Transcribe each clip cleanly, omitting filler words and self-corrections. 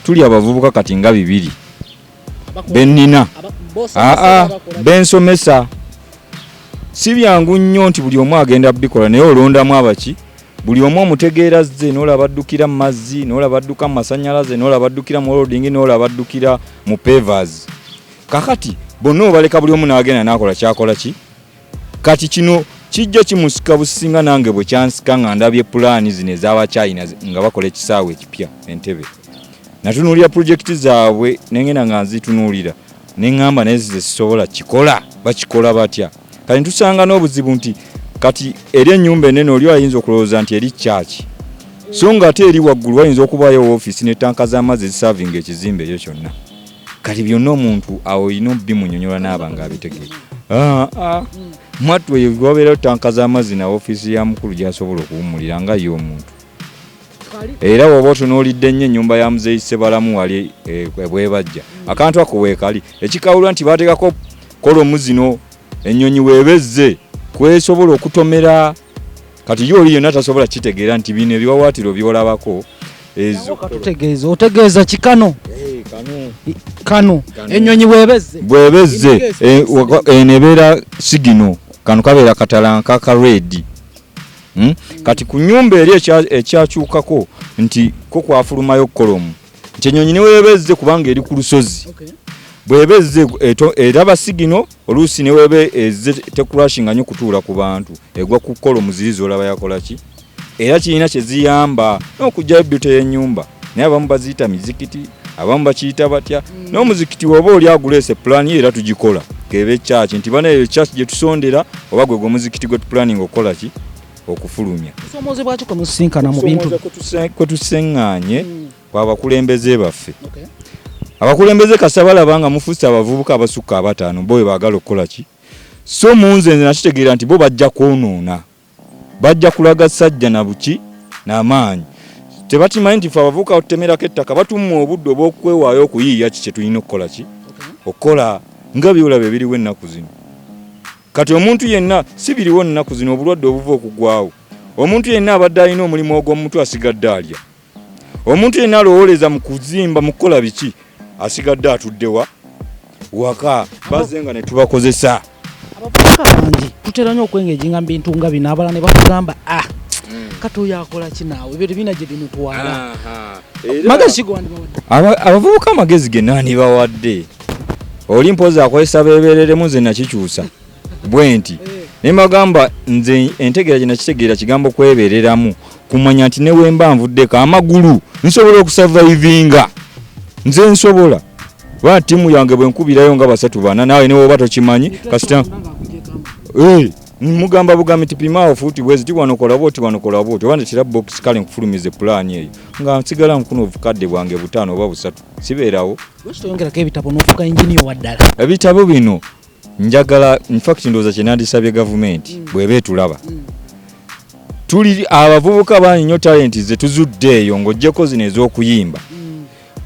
tuli abavubuka kati nga 2 bennina bensomesa si byangu nnyo nti buli omu agenda bikola naye olondamu abaki buli omu omutegeera zze n'olaba addukira mu mazzi n'olaba adduka mu masannyalaze n'olaba addukira mu loading n'olaba addukira mu pavers kakati bonna obaleka buli omu n'agenda n'akola kyakola ki kati kino kijja kimusika businga nange bwe kyansika nga ndabye pulaani zino ez'Abachina nga bakola ekisaawe ekipya Entebbe natunuulira pulojekiti zaabwe nengenda nga nzitunuulira neŋŋamba naye zisobola kikola bakikola batya kati ntusanga n'obuzibu nti kati eri ennyumba ennene oli ayinza okulowooza nti eri kyaki so nga ate eri waggulu wayinza okubayo ofiisi ne tanka z'amazzi ezisavinga ekizimbe ekyo kyonna kati byonna omuntu awo olina bimunyonyola n'aba nga abitegeera mwattu eyo wabeerayo tanka z'amazzi na ofiisi ya mukulu gy'asobola okuwummulira nga ye omuntu era woba otunuulidde nnyo ennyumba ya muzeeyi Ssebalamu wali bwebajja akantu ako weekali ekikawulwa nti baatekako kolomu zino ennyonyi weebezze kwesobola okutomera kati yo oli yonna tasobola kitegeera nti bino ebiwawaatiro byolabako ezo otegeeza kikano kano ennyonyi bwebezze nebeera sigino kano kabeera katalanka ka red kati ku nnyumba eri ekyakyukako nti ko kwafulumayo kolomu nti ennyonyi neweebezze kubanga eri ku lusozi bwebezze eraba sigino oluusi neweebe ezze tekurashinga nnyo kutuula ku bantu egwa ku kolomu ziri zolaba yakola ki era kirina kyeziyamba n'okugyayo bbito y'ennyumba naye abamu baziyita mizikiti abamu bakiyita batya n'omuzikiti oba oli aguleese pulaani era tugikola kebe kyaki nti bana eyo kyaki gye tusondera oba gwe omuzikiti gwe tupulaninga okukola ki okufulumya somoze bwaki ko musinkana mu bintu kwe tuseŋŋaanye kwabakulembeze baffe abakulembeze kasabalaba nga mufuusa abavubuka abasukka 5 bo baagala okukola ki so munze nze nakitegeera nti bo bajja kwonoona bajja kulaga sajja na buki n'amaanyi tebatimanyi nti fe abavubuka otutemerako ettaka batumma obudde obw'okwewaayo okuyiiya ki kye tulina okukola ki okukola nga byolaba ebiriwo ennaku zino kati omuntu yenna si biriwo ennaku zino obulwadde obuva okugwawo omuntu yenna abadde alina omulimu ogw'omuntu asigadde alya omuntu yenna alowooleza mu kuzimba mu kukola biki asigadde atuddewa waka bazze nga ne tubakozesa abavubuka bangi tutera nnyo okwengejenga mu bintu nga bino abalala ne bakugamba katoya akola ki naawe ebyo tebina gye bimutwala magezi abavubuka amagezi ge naani bawadde oli mpozi akozesa beebereremu nze nakikyusa bwe nti ne magamba nze entegeera gye nakitegeera kigambo kwebereramu kumanya nti ne wemba nvuddeko amagulu nsobola okusavaivinga nze nsobola ba timu yange bwe nkubirayo nga 3-4 nawe ne woba tokimanyi kasita mugamba bugambi tipimaawo fuuti bwezi tiwanokola bwoti wanokola bwoti wandi kira box kale nkufulumize pulaani eyo nga nsigala nkuno obukadde bwange 5 oba 3 sibeerawo wekitongera ebitabo n'ofuka enjiniyo waddala ebitabo bino njagala in fact ndowooza kye nandisabye gavumenti bw'eba tulaba tuli abavubuka bangi nnyo talenti ze tuzudde eyo ng'oggyeko zino ez'okuyimba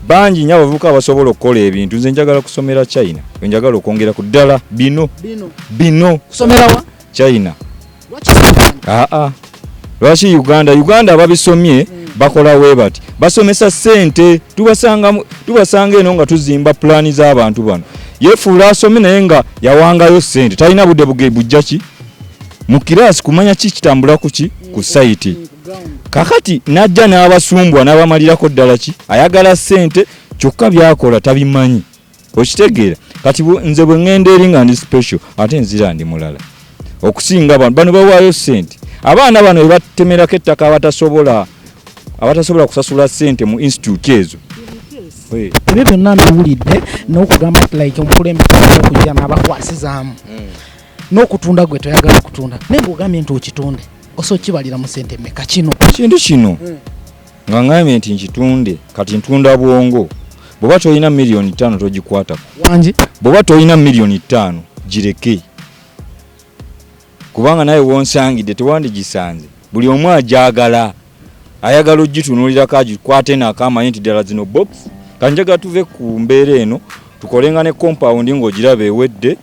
bangi nnyo abavubuka abasobola okukola ebintu nze njagala kusomera China njagala okwongera ku ddala bino kusomerawa China lwaki Uganda ababisomye bakola webati basomesa ssente tubasanga eno nga tuzimba pulaani z'abantu bano yefuula asome naye nga yawangayo ssente talina budde bujja ki mu kiraasi kumanya ki kitambula kuki ku sayiti kakati najja n'abasumbwa n'abamalirako ddala ki ayagala ssente kyokka byakola tabimanyi okitegeera kati nze bwe ŋŋenda eri nga ndi special ate nzira ndi mulala okusinga bano bawaayo ssente abaana bano bwe batemerako ettaka abatasobola kusasula ssente mu institute ezo ebyo byonna mbiwulidde n'okugamba like omukulembeze okujja n'abakwasizaamu n'okutunda gwe toyagala kutunda naye ng'ogambye nti okitunde oso kibalira mu ssente mmeka kintu kino nga ngambye nti nkitunde kati ntunda bwongo bw'oba tolina miliyoni 5 togikwatako wangi bw'oba tolina miliyoni 5 gireke kubanga naye wonsangidde tewandigisanze buli omu ajagala ayagala ogitunuulirako agikwate n'akamanyi nti ddala zino box kanjaga tuve ku mbeera eno tukolenga ne compound ng'ogiraba ewedde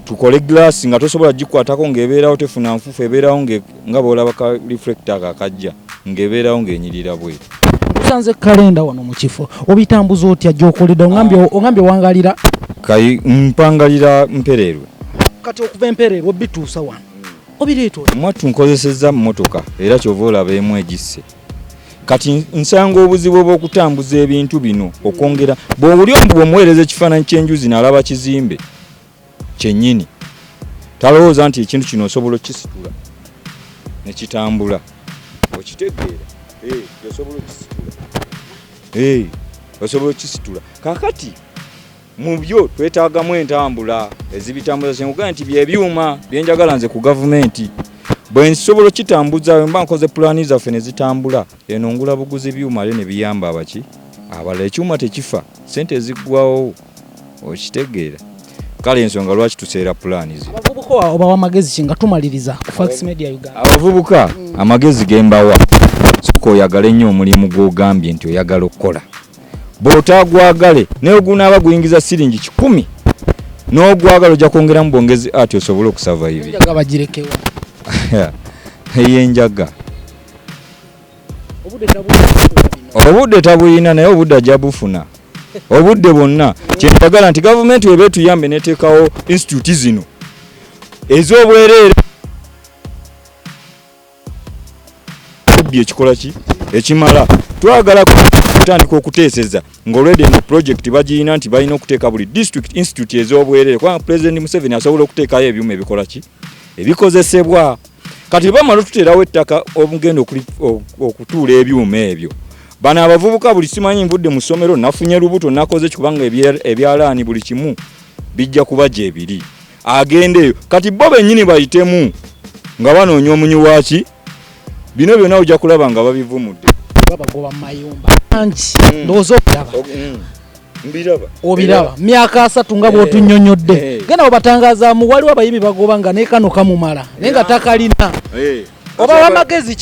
tukole glass nga tosobola gikwatako ng'ebeerawo tefuna nfufu ebeerawo nga bw'olaba ka reflector kakajja ng'ebeerawo ng'enyirira bwe tusanze kalenda wano mu kifo obitambuza otya gyokoledde ongambye wangalira kai mpangalira mpererwe kati okuva empererwe obituusa wano obireeto mwattu nkozesezza mmotoka era kyova olaba emu egisse kati nsanga obuzibu obw'okutambuza ebintu bino okwongera bw'obuli omu bw'omuweereza ekifaananyi ky'enjuzi n'alaba kizimbe kyennyini talowooza nti ekintu kino osobola okukisitula ne kitambula okitegeera osobola okukisitula osobola okukisitula kaakati mu byo twetaagamu entambula ezibitambuza kyenkugaa nti byebyuma byenjagala nze ku gavumenti bwe nsobola okitambuza mba nkoze pulaani zaffe ne zitambula eno ngula buguzi byuma ne biyamba abaki abalala ekyuma tekifa sente ziggwawo okitegeera kale ensonga lwaki tuseera pulaani ze abavubuka obawa amagezi ki nga tumaliriza ku Fax Media Uganda abavubuka amagezi gembawa soka oyagala ennyo omulimu gw'ogambye nti oyagala okukola bw'otaagwagale naye ogunaaba guyingiza siringi 10 n'ogwagala ojja kwongeramu bwongezi ati osobole okusavaive enjaga bagirekewa eyenjaga obudde tabuyina naye obudde ajja bufuna obudde bwonna kyenjagala nti gavumenti weba etuyambe neteekawo institute zino ez'obwereere ekikola ki ekimala twagala kutandika okuteeseza ng'olwedde eno project bagiyina nti balina okuteeka buli district institute ez'obwereere kubanga President Museveni asobola okuteekayo ebyuma ebikola ki ebikozesebwa kati bamala tuteerawo ettaka obugenda okutuula ebyuma ebyo bano abavubuka buli simanyi nvudde mu ssomero nafunye lubuto nakoze kubanga ebyalaani buli kimu bijja kubajja ebiri agendeyo kati bo bennyini bayitemu nga banoonya omunyuwaaki bino byonna ojja kulaba nga babivumudde babagoba mayumba anti ndowooza obiraba myaka 3 nga bw'otunnyonnyodde genda obatangazaamu waliwo abayimbi bagoba nga ne kano kamumala naye nga takalina oba amagezi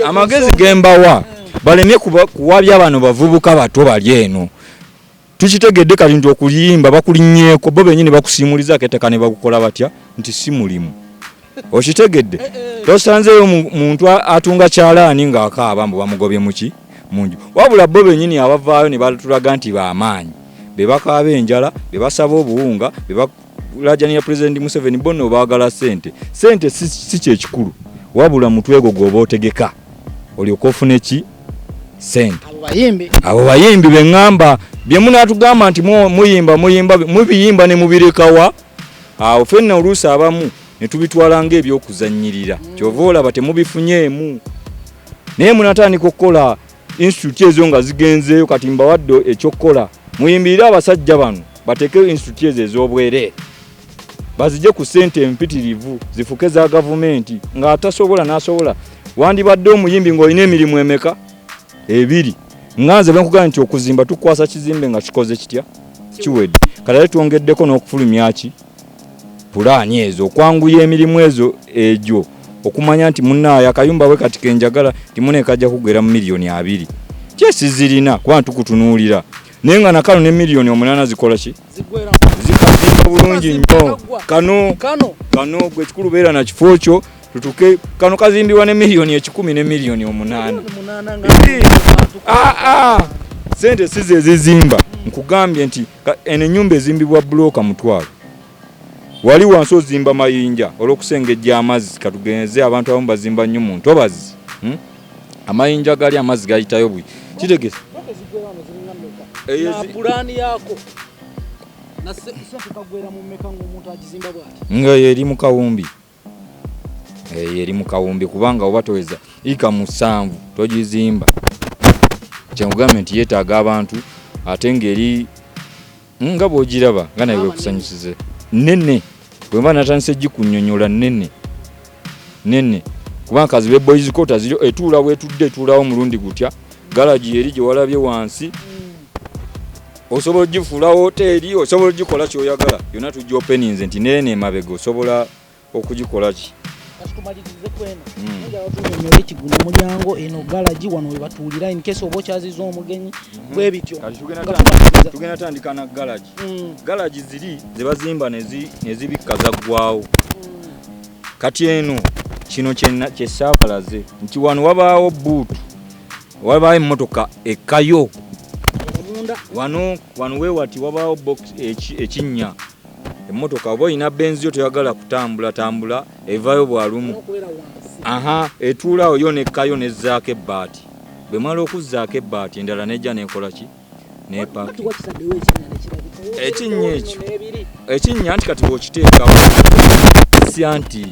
amagezi gembawa baleme kuwabya bano bavubuka bato bali eno tukitegedde kati nti okuyimba bakulinnyeeko bo bennyini bakusiimulizaako ettaka ne bakukola batya nti si mulimu okitegedde tosanzeeyo muntu atunga kyalaani ng'akaaba mbu bamugobye muki munju wabula bo bennyini abavaayo ne batulaga nti b'amaanyi be bakaaba enjala be basaba obuwunga be balaajanira President Museveni bonna baagala sente si kyekikulu wabula mutwego gw'oba otegeka olyoka ofune ki sente abo bayimbi beŋŋamba bye munaatugamba nti muyimba mubiyimba ne mubirekawa awo ffenna oluusi abamu ne tubitwala ng'ebyokuzannyirira kyova olaba temubifunyeemu naye munatandika okukola institute ezo nga zigenzeeyo kati mbawadde ekyokukola muyimbirire abasajja bano bateekeyo institute ezo ez'obwereere bazijje ku ssente empitirivu zifuke za gavumenti ng'atasobola n'asobola wandibadde omuyimbi ng'olina emirimu emeka 2 nganze benkugana nti okuzimba tukwasa kizimbe nga kikoze kitya kiwedde kale twongeddeko n'okufulumya ki pulaani ezo okwanguya emirimu ezo egyo okumanya nti munnaayo akayumba we kati kenjagala timune kajja kugera mu miliyoni 2 kyesizirina kuba tukutunuulira naye nga nakalo ne miliyoni 8 zikola ki zikazimba bulungi nnyo kano gwe kikulu beera na kifo kyo tutuke kano kazimbibwa ne miliyoni 10 ne miliyoni 8 sente size ezizimba nkugambye nti eno ennyumba ezimbibwa bulooka mutwalo wali wansi ozimba mayinja olw'okusengejja amazzi katugenze abantu abamu bazimba nnyo mu ntobazi amayinja gali amazzi gayitayo bwi kitegese nga eri mu kawumbi eri mu kawumbi kubanga oba toweza ika 7 togizimba kyenkugambye nti yeetaaga abantu ate ngeri nga bw'ogiraba nga naye wekusanyusize nene bwemba natandise gikunnyonnyola nene kubanga kazi be boys quarter ziri etuula wetudde etuulawo mulundi gutya galaji eri gye walabye wansi osobola ogifuula hoteeri osobola ogikola kyoyagala yonna tujja openings nti nene emabega osobola okugikola ki tumalirize kwena tunyonyola ekiguna omulyango eno galaji wano we batuulira in case oba okyaziza omugenyi bwe bityo tugenda tandika na galaji ziri ze bazimba nezibikka zaggwawo kati eno kino kye saabalaze nti wano wabaawo buutu wabaawo emmotoka ekkayo wano weewati wabaawo box ekinnya emmotoka oba olina benzi yo toyagala kutambula evaayo bwalumu etuulaawo yo nekkayo nezzaako ebbaati bwe mala okuzzaako ebbaati endala nejja nekola ki nepaaki ekinnya nti kati bw'okiteekawo sya nti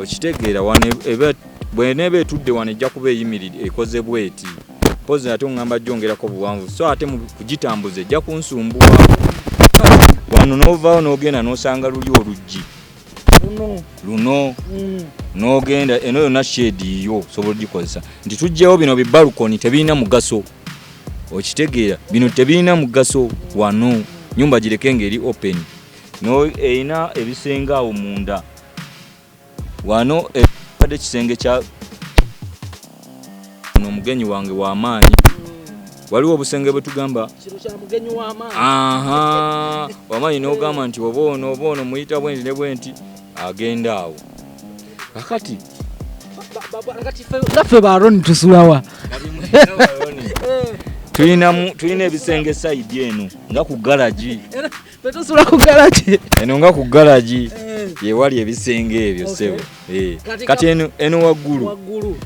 okitegeera wano bweneeba etudde wano ejja kuba eyimiridde ekoze bweti pozi ate ngamba gyongerako buwanvu so ate mu kugitambuza ejja kunsumbuwa wano n'ovaawo n'ogenda n'osanga luli oluggi luno n'ogenda eno yonna shedi yo sobola ogikozesa nti tujjewo bino bibalukoni tebirina mugaso okitegeera bino tebirina mugaso wano nyumba gireke ngeri open no erina ebisenge awo munda wano ebadde kisenge kya omugenyi wange w'amaanyi waliwo obusenge bwe tugamba wamaanyi n'ogamba nti oba ono muyita bwenti ne bwenti agenda awo kakati naffe baaroni tusulawa tulina ebisenge sayidi eno nga ku galagi tusula ku galagi eno nga ku galagi yewali ebisenge ebyo sebo kati eno waggulu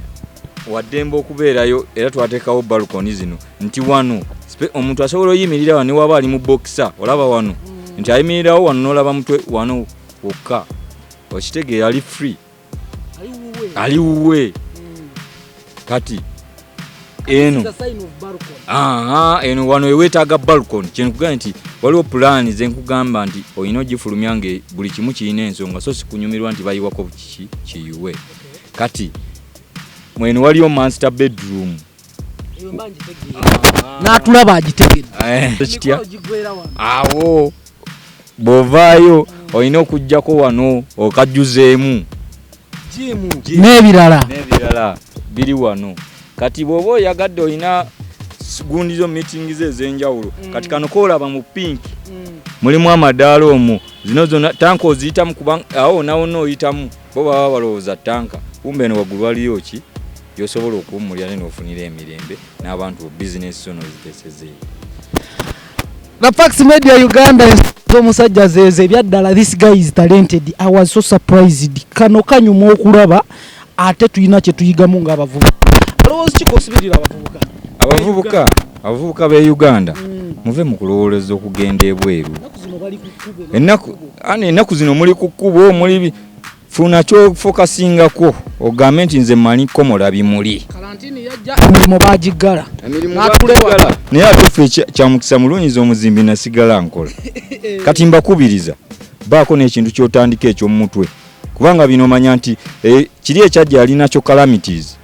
waddembe okubeerayo era twateekawo balukoni zino nti wano omuntu asobola oyimirira wano waba ali mu bokisa olaba wano nti ayimirirawo wano n'olaba mutwe wano wokka okitegeera ali free ali wuwe kati eno wano eweetaaga balukoni kyenkugamba nti waliwo pulaani zenkugamba nti olina ogifulumya nga buli kimu kirina ensonga so sikunyumirwa nti bayiwako kiyuwe kati mwene waliyo master bedroom n'atulaba agitegedde kitya awo bw'ovaayo olina okugjako wano okajjuzeemu n'ebirala biri wano kati bw'oba oyagadde olina gundizo meeting ze ez'enjawulo kati kano koolaba mu pink mulimu amadaala omwo zino zonna tanka oziyitamu kubanga awo nawonna oyitamu bo baba balowooza tanka kumbe eno waggulu waliyo ki yosobola okuwummulira n'ofunira emirembe n'abantu bizinesi zono ziteesezeeyo Fax Media Uganda omusajja zeeze ebyaddala this guy is talented. I was so surprised. Kano kanyuma okulaba ate tuyina kye tuyigamu ng'abavubuka. Alowooza kikosibirira abavubuka be Uganda muve mu kulowoleza okugenda ebweru. Ennaku zino muli ku kkubo muli funa kyo focusingako ogambe nti nze mmanyi komola bimuli. Karantini yajja emirimu bagiggala. Naye atufe kyamukisa mulunyiza omuzimbi nasigala nkola. Kati mbakubiriza baako n'ekintu kyotandika ekyo mu mutwe. Kubanga bino manya nti kiri ekyajja alina kyo calamities.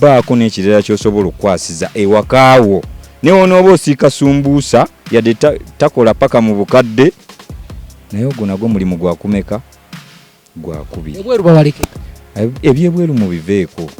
Baako n'ekirala ky'osobola okukwasiza ewakaawo. Ne onooba osiika sumbuusa yadde takola paka mu bukadde naye ogwo nagwo mulimu gwakumeka gwakubiri. Ebweru babaleke. Ebyebweru mubiveeko.